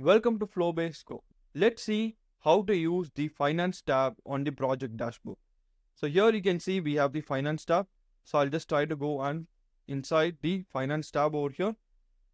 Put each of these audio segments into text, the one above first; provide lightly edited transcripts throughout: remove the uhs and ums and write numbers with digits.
Welcome to Flowbase Go. Let's see how to use the finance tab on the project dashboard. So here you can see we have the finance tab. So I'll just try to go and inside the finance tab over here.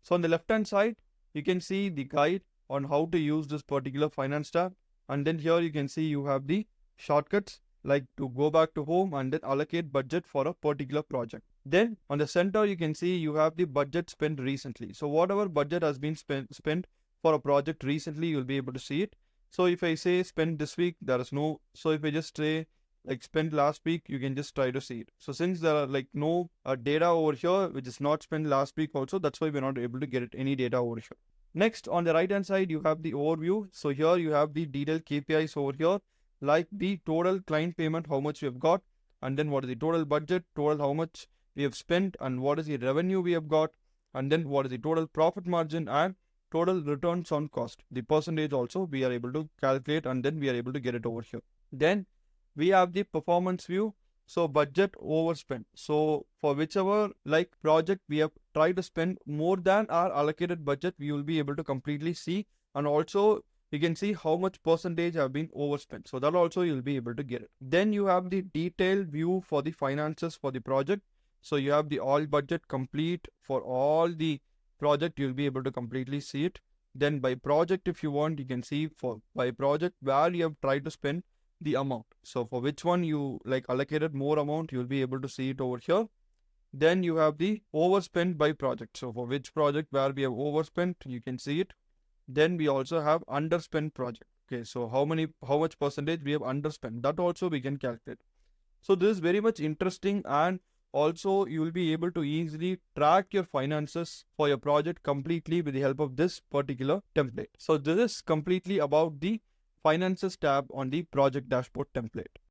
So on the left hand side, you can see the guide on how to use this particular finance tab. And then here you can see you have the shortcuts like to go back to home and then allocate budget for a particular project. Then on the center, you can see you have the budget spent recently. So whatever budget has been spent for a project recently, you'll be able to see it. So if I say spend this week, there is no. So if I just say like spent last week, you can just try to see it. So since there are like no data over here, which is not spent last week also, that's why we're not able to get it, any data over here. Next, on the right hand side, you have the overview. So here you have the detailed KPIs over here, like the total client payment, how much we have got, and then what is the total budget, total how much we have spent, and what is the revenue we have got, and then what is the total profit margin and total returns on cost. The percentage also we are able to calculate, and then we are able to get it over here. Then we have the performance view. So budget overspent. So for whichever like project we have tried to spend more than our allocated budget, we will be able to completely see, and also you can see how much percentage have been overspent. So that also you'll be able to get it. Then you have the detailed view for the finances for the project. So you have the all budget complete for all the project, you'll be able to completely see it. Then by project, if you want, you can see for by project where you have tried to spend the amount. So for which one you like allocated more amount, you'll be able to see it over here. Then you have the overspent by project. So for which project where we have overspent, you can see it. Then we also have underspent project. Okay, so how much percentage we have underspent, that also we can calculate. So this is very much interesting, and also you will be able to easily track your finances for your project completely with the help of this particular template. So this is completely about the finances tab on the project dashboard template.